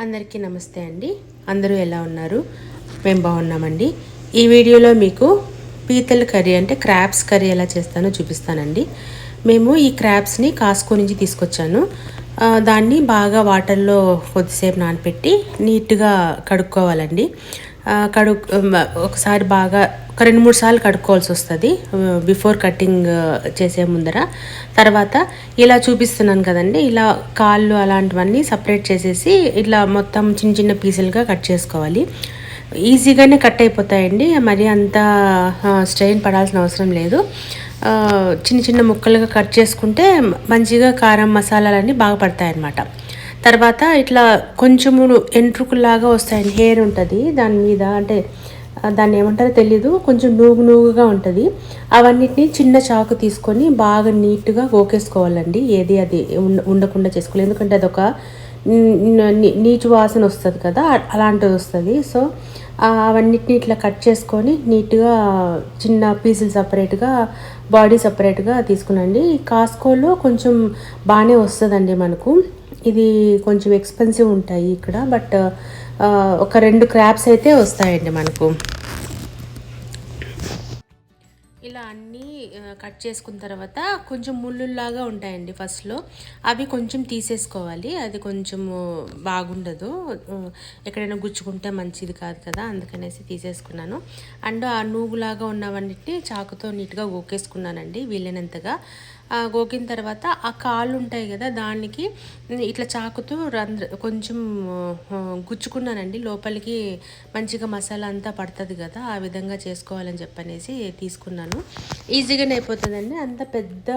అందరికీ నమస్తే అండి. అందరూ ఎలా ఉన్నారు? మేము బాగున్నామండి. ఈ వీడియోలో మీకు పీతల కర్రీ అంటే క్రాబ్స్ కర్రీ ఎలా చేస్తానో చూపిస్తానండి. మేము ఈ క్రాబ్స్ని కాస్కో నుంచి తీసుకొచ్చాను. దాన్ని బాగా వాటర్లో కొద్దిసేపు నానపెట్టి నీట్గా కడుక్కోవాలండి. ఒకసారి బాగా ఒక 2-3 సార్లు కడుక్కోవాల్సి వస్తుంది బిఫోర్ కటింగ్ చేసే ముందర. తర్వాత ఇలా చూపిస్తున్నాను కదండి, ఇలా కాళ్ళు అలాంటివన్నీ సపరేట్ చేసేసి ఇట్లా మొత్తం చిన్న చిన్న పీసులుగా కట్ చేసుకోవాలి. ఈజీగానే కట్ అయిపోతాయండి, మరి అంత స్ట్రెయిన్ పడాల్సిన అవసరం లేదు. చిన్న చిన్న ముక్కలుగా కట్ చేసుకుంటే మంచిగా కారం మసాలాలన్నీ బాగా పడతాయి అన్నమాట. తర్వాత ఇట్లా కొంచెము ఎంట్రుకుల్లాగా వస్తాయండి, హెయిర్ ఉంటుంది దాని మీద, అంటే దాన్ని ఏమంటారో తెలీదు, కొంచెం నూగుగా ఉంటుంది. అవన్నిటిని చిన్న చాకు తీసుకొని బాగా నీట్గా గోకేసుకోవాలండి. ఏది అది ఉండకుండా చేసుకోవాలి, ఎందుకంటే అదొక నీచు వాసన వస్తుంది కదా, అలాంటిది వస్తుంది. సో అవన్నిటిని ఇట్లా కట్ చేసుకొని నీట్గా చిన్న పీసులు సపరేట్గా, బాడీ సపరేట్గా తీసుకునండి. కాస్కోలో కొంచెం బాగానే వస్తుందండి మనకు. ఇది కొంచెం ఎక్స్పెన్సివ్ ఉంటాయి ఇక్కడ, బట్ ఒక 2 క్రాబ్స్ అయితే వస్తాయండి మనకు. ఇలా అన్నీ కట్ చేసుకున్న తర్వాత కొంచెం ముళ్ళులాగా ఉంటాయండి ఫస్ట్లో, అవి కొంచెం తీసేసుకోవాలి. అది కొంచెము బాగుండదు, ఎక్కడైనా గుచ్చుకుంటే మంచిది కాదు కదా, అందుకనేసి తీసేసుకున్నాను. అండ్ ఆ నూగులాగా ఉన్నవన్నిటిని చాకుతో నీట్గా గోకేసుకున్నానండి వీలైనంతగా. గోకిన తర్వాత ఆ కాళ్ళు ఉంటాయి కదా, దానికి ఇట్లా చాకుతో కొంచెం గుచ్చుకున్నానండి లోపలికి, మంచిగా మసాలా అంతా పడుతుంది కదా, ఆ విధంగా చేసుకోవాలని చెప్పనేసి తీసుకున్నాను. ఈజీగానే అయిపోతుందండి, అంత పెద్ద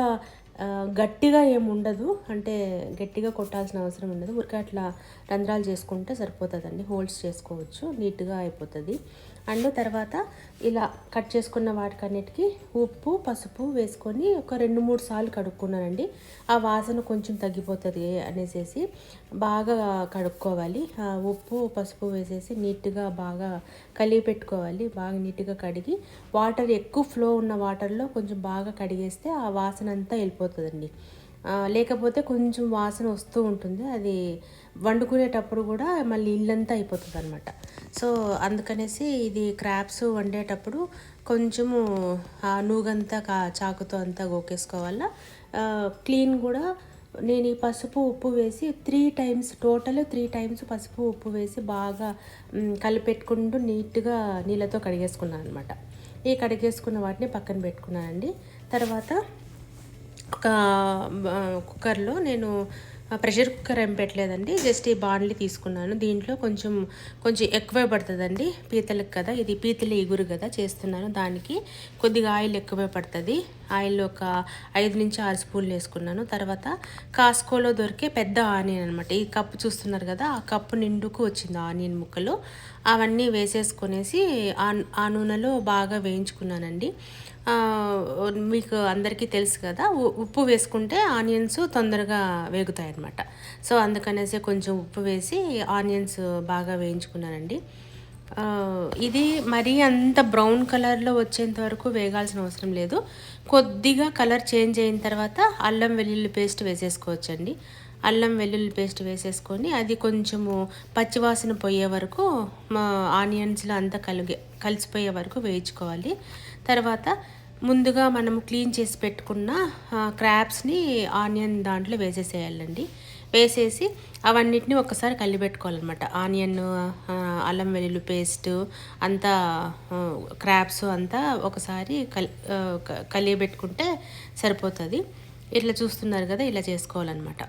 గట్టిగా ఏమి ఉండదు, అంటే గట్టిగా కొట్టాల్సిన అవసరం ఉండదు. ఊరికే అట్లా రంధ్రాలు చేసుకుంటే సరిపోతుందండి, హోల్స్ చేసుకోవచ్చు, నీట్గా అయిపోతుంది. అండ్ తర్వాత ఇలా కట్ చేసుకున్న వాటికన్నిటికీ ఉప్పు పసుపు వేసుకొని ఒక 2-3 సార్లు కడుక్కున్నానండి. ఆ వాసన కొంచెం తగ్గిపోతుంది అనేసి బాగా కడుక్కోవాలి. ఉప్పు పసుపు వేసేసి నీట్గా బాగా కలిపి పెట్టుకోవాలి. బాగా నీట్గా కడిగి వాటర్ ఎక్కువ ఫ్లో ఉన్న వాటర్లో కొంచెం బాగా కడిగేస్తే ఆ వాసన అంతా వెళ్ళిపోతుందండి. లేకపోతే కొంచెం వాసన వస్తూ ఉంటుంది, అది వండుకునేటప్పుడు కూడా మళ్ళీ ఇల్లంతా అయిపోతుంది అనమాట. సో అందుకనేసి ఇది క్రాబ్స్ వండేటప్పుడు కొంచెము ఆ నూగంతా చాకుతో అంతా గోకేసుకోవాలా. క్లీన్ కూడా నేను ఈ పసుపు ఉప్పు వేసి 3 టైమ్స్, టోటల్ 3 టైమ్స్ పసుపు ఉప్పు వేసి బాగా కలిపెట్టుకుంటూ నీట్గా నీళ్ళతో కడిగేసుకున్నాను అనమాట. ఈ కడిగేసుకున్న వాటిని పక్కన పెట్టుకున్నానండి. తర్వాత ఒక కుక్కర్లో, నేను ప్రెషర్ కుక్కర్ ఏం పెట్టలేదండి, జస్ట్ ఈ బాండ్లీ తీసుకున్నాను. దీంట్లో కొంచెం ఎక్కువే పడుతుందండి, పీతలకు కదా, ఇది పీతల ఇగురు కదా చేస్తున్నాను, దానికి కొద్దిగా ఆయిల్ ఎక్కువే పడుతుంది. ఆయిల్ ఒక 5-6 స్పూన్లు వేసుకున్నాను. తర్వాత కాస్కోలో దొరికే పెద్ద ఆనియన్ అనమాట, ఈ కప్పు చూస్తున్నారు కదా, ఆ కప్పు నిండుకు వచ్చింది ఆనియన్ ముక్కలు, అవన్నీ వేసేసుకొనేసి ఆ నూనెలో బాగా వేయించుకున్నానండి. మీకు అందరికీ తెలుసు కదా, ఉప్పు వేసుకుంటే ఆనియన్స్ తొందరగా వేగుతాయి అన్నమాట. సో అందుకనేసి కొంచెం ఉప్పు వేసి ఆనియన్స్ బాగా వేయించుకున్నానండి. ఇది మరీ అంత బ్రౌన్ కలర్లో వచ్చేంత వరకు వేగాల్సిన అవసరం లేదు. కొద్దిగా కలర్ చేంజ్ అయిన తర్వాత అల్లం వెల్లుల్లి పేస్ట్ వేసేసుకోవచ్చండి. అల్లం వెల్లుల్లి పేస్ట్ వేసేసుకొని అది కొంచెము పచ్చివాసన పోయే వరకు, ఆనియన్స్లో అంతా కలిసిపోయే వరకు వేయించుకోవాలి. తర్వాత ముందుగా మనం క్లీన్ చేసి పెట్టుకున్న క్రాబ్స్ని ఆనియన్ దాంట్లో వేసేసేయాలండి. వేసేసి అవన్నిటిని ఒకసారి కలిపెట్టుకోవాలన్నమాట. ఆనియన్, అల్లం వెల్లుల్లి పేస్ట్ అంతా, క్రాబ్స్ అంతా ఒకసారి కలిపెట్టుకుంటే సరిపోతుంది. ఇట్లా చూస్తున్నారు కదా, ఇలా చేసుకోవాలన్నమాట.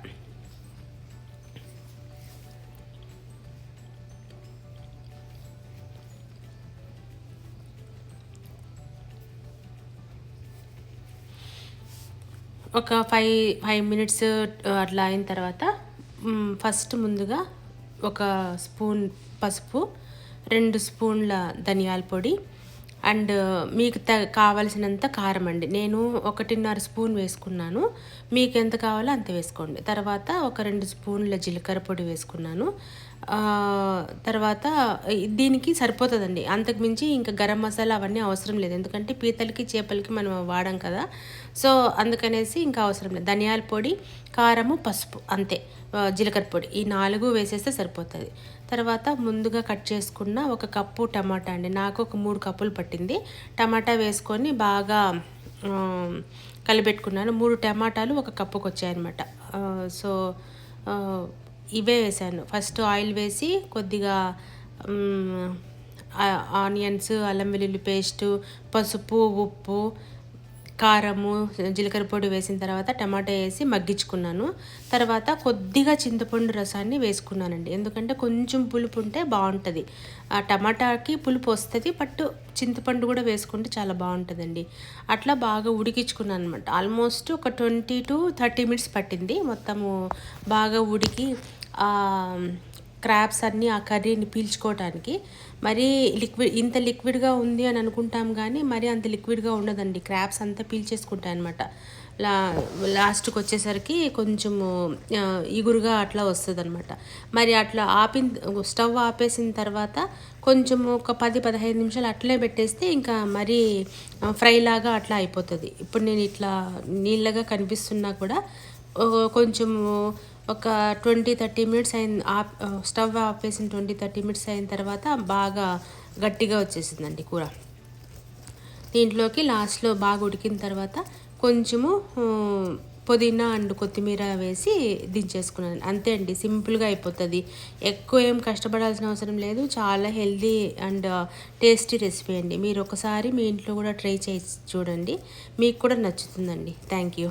ఒక 5 మినిట్స్ అట్లా అయిన తర్వాత ఫస్ట్ ముందుగా ఒక స్పూన్ పసుపు, 2 స్పూన్ల ధనియాల పొడి, అండ్ మీకు కావలసినంత కారం అండి. నేను 1.5 స్పూన్ వేసుకున్నాను, మీకు ఎంత కావాలో అంత వేసుకోండి. తర్వాత ఒక 2 స్పూన్ల జీలకర్ర పొడి వేసుకున్నాను. తర్వాత దీనికి సరిపోతుందండి, అంతకుమించి ఇంకా గరం మసాలా అవన్నీ అవసరం లేదు, ఎందుకంటే పీతలకి చేపలకి మనం వాడాం కదా. సో అందుకనేసి ఇంకా అవసరం లేదు. ధనియాల పొడి, కారము, పసుపు అంతే. జీలకర్ర పొడి ఈ 4 వేసేస్తే సరిపోతుంది. తర్వాత ముందుగా కట్ చేసుకున్న 1 కప్పు టమాటా అండి. నాకు ఒక 3 కప్పులు పట్టింది. టమాటా వేసుకొని బాగా కలిపెట్టుకున్నాను. 3 టమాటాలు 1 కప్పుకి వచ్చాయన్నమాట. సో ఇవే వేసాను. ఫస్ట్ ఆయిల్ వేసి కొద్దిగా ఆనియన్స్, అల్లం వెల్లుల్లి పేస్టు, పసుపు, ఉప్పు, కారము, జీలకర్ర పొడి వేసిన తర్వాత టమాటా వేసి మగ్గించుకున్నాను. తర్వాత కొద్దిగా చింతపండు రసాన్ని వేసుకున్నానండి. ఎందుకంటే కొంచెం పులుపు ఉంటే బాగుంటుంది. ఆ టమాటాకి పులుపు వస్తుంది, బట్ చింతపండు కూడా వేసుకుంటే చాలా బాగుంటుందండి. అట్లా బాగా ఉడికించుకున్నాను అనమాట. ఆల్మోస్ట్ ఒక 20 to 30 మినిట్స్ పట్టింది. మొత్తము బాగా ఉడికి క్రాబ్స్ అన్నీ ఆ కర్రీని పీల్చుకోవడానికి. మరీ ఇంత లిక్విడ్గా ఉంది అని అనుకుంటాం, కానీ మరీ అంత లిక్విడ్గా ఉండదండి. క్రాబ్స్ అంతా పీల్చేసుకుంటాయి అనమాట. లాస్ట్కి వచ్చేసరికి కొంచెము ఇగురుగా అట్లా వస్తుంది అనమాట. మరి అట్లా స్టవ్ ఆపేసిన తర్వాత కొంచెము ఒక 10-15 నిమిషాలు అట్లే పెట్టేస్తే ఇంకా మరీ ఫ్రై లాగా అట్లా అయిపోతుంది. ఇప్పుడు నేను ఇట్లా నీళ్ళగా కనిపిస్తున్నా కూడా కొంచెము ఒక 20-30 మినిట్స్ స్టవ్ ఆపేసిన 20-30 మినిట్స్ అయిన తర్వాత బాగా గట్టిగా వచ్చేసిందండి కూర. దీంట్లోకి లాస్ట్లో బాగా ఉడికిన తర్వాత కొంచెము పుదీనా అండ్ కొత్తిమీర వేసి దించేసుకున్నాను. అంతే అండి, సింపుల్గా అయిపోతుంది. ఎక్కువ ఏం కష్టపడాల్సిన అవసరం లేదు. చాలా హెల్దీ అండ్ టేస్టీ రెసిపీ అండి. మీరు ఒకసారి మీ ఇంట్లో కూడా ట్రై చేసి చూడండి, మీకు కూడా నచ్చుతుందండి. Thank you.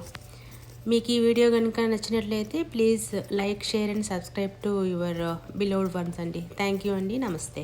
మీకు ఈ వీడియో కనుక నచ్చినట్లయితే please like, share and subscribe to your beloved ones అండి. థ్యాంక్ యూ అండి. నమస్తే.